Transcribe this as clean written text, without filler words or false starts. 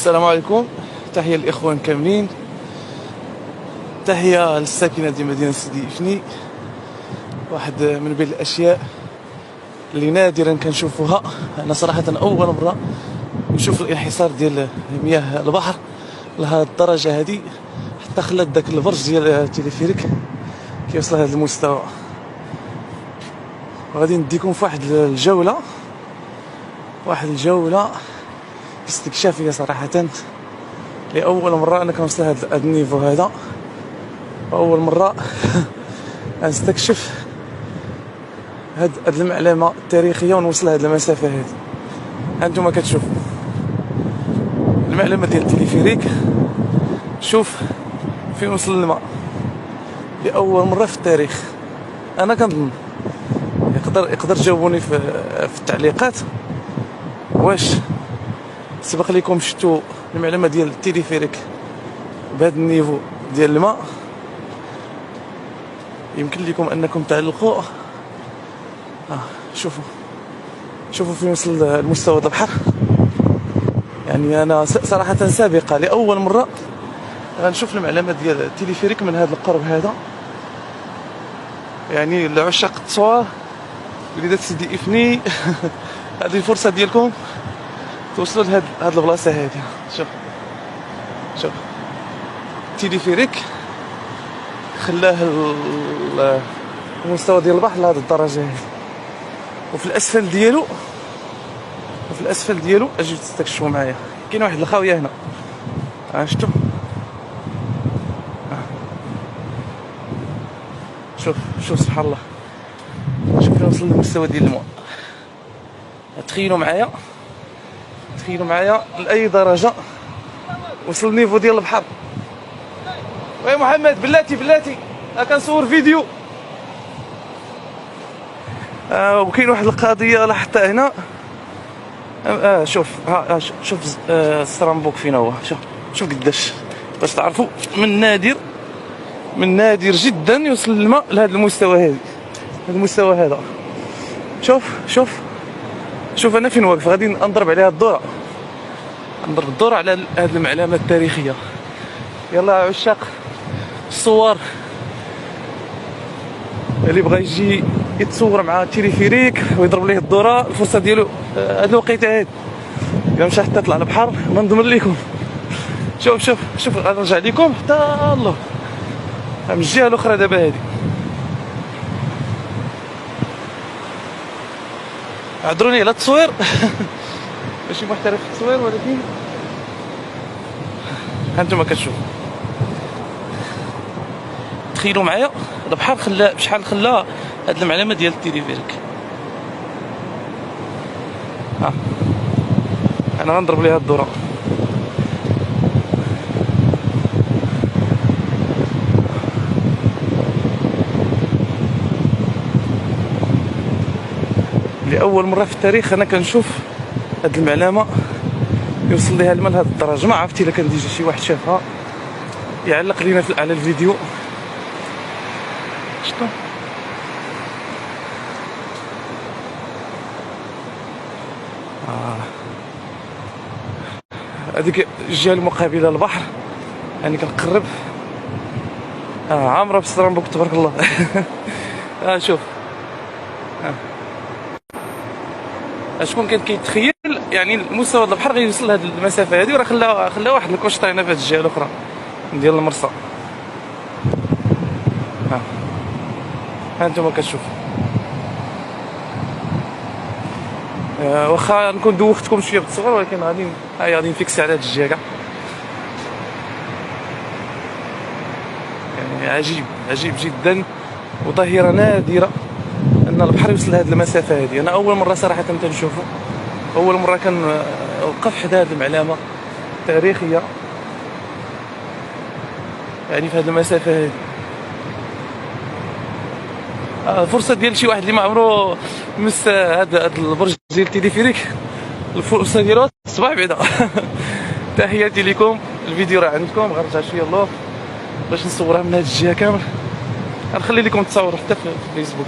السلام عليكم. تحية للإخوان كاملين، تحية للساكنة ديال مدينة سيدي إفني. واحد من بين الأشياء اللي نادرا كنشوفوها، أنا صراحة أول مرة نشوف الانحسار ديال مياه البحر لهذه الدرجة هذه، حتى خلات داك البرج ديال التلفريك كيوصل لهذا المستوى. وغادي نديكم في واحد الجولة استكشافية صراحة، لأول مرة أنا كنوصل هذا النيفو هذا، أول مرة نستكشف هاد المعلمة التاريخية ونوصل هاد المسافة هذه. هانتوما كتشوفوا المعلمة ديال التلفريك، شوف فين وصل الماء لأول مرة في التاريخ. أنا كنظن يقدر تجاوبوني في التعليقات واش سبق لكم شفتوا المعلمة ديال التلفريك بهذا النيفو ديال الماء. يمكن لكم انكم تعلقوا. شوفوا فين وصل المستوى د البحر. يعني انا صراحة سابقة لأول مرة غنشوف المعلمة ديال التلفريك من هذا القرب هذا. يعني لعشاق التصوير وليدات سيدي إفني هذه الفرصة ديالكم توصلوا لهاد البلاصة هذه. شوف التلفريك خلاه المستوى ديال البحر لهذه الدرجة هذه، وفي الأسفل ديالو أجيو تستكشفوا معايا. كاين واحد الخاوية هنا، شفتوا؟ شوف سبحان الله، شوف فين وصل للمستوى ديال الماء. تخيلوا معايا لأي درجة وصل النيفو ديال البحر. وي محمد بلاتي كنصور فيديو. وكاين واحد القضية لاحظتها هنا. شوف سترامبوك فين هو. شوف قداش، باش تعرفوا من نادر جدا يوصل الماء لهذا المستوى هذا. شوف انا فين واقف، غادي نضرب عليها الدورة، على هذه المعلمة التاريخية. يلا عشاق الصور اللي بغى يجي يتصور مع التلفريك ويضرب ليه الدورة، الفرصة ديالو هاد الوقيته هادي. الا مشى حتى يطلع للبحر ما نضمن لكم. شوف غنرجع لكم حتى الله من الجهة الأخرى دابا هادي. عذروني على التصوير ماشي محترف في التصوير، ولكن هانتوما كتشوفوا. تخيلوا معايا البحر شحال خلا هاد المعلمة ديال التلفريك. انا غنضرب ليها الدورة. لأول مرة في التاريخ أنا كنشوف هاد المعلمة يوصل ليها الماء لهاد الدرجة. ما عرفتي إلا كان ديجا شي واحد شافها يعلق لينا على الفيديو. شفتوا هذيك الجهة المقابلة للبحر، يعني كنقرب عامرة بسترامبوك تبارك الله. شوف شكون كان كيتخيل يعني المستوى د البحر غيوصل لهاد المسافة هادي، وراه خلا واحد الكوشطة هنا في هاد الجهة الأخرى ديال المرسى. هانتوما كتشوفوا. واخا نكون دوختكم شويه بالتصوير، ولكن غادي نفيكسي على هاد الجهه كاع. يعني عجيب جدا، وظاهره نادره ان البحر يوصل لهاد المسافه هذه. انا اول مره صراحه تنشوفه، اول مره كنوقف حدا هاد المعلمه التاريخيه يعني في هاد المسافه هذه. فرصة ديال شي واحد اللي ما عمرو مس هاد البرج ديال التلفريك، الفرصة ديالو الصباح بعدا. تحياتي لكم. الفيديو راه عندكم، غنرجع شويه اللور باش نصورها من هاد الجهة كامل. غنخلي لكم التصاور حتى في الفيسبوك.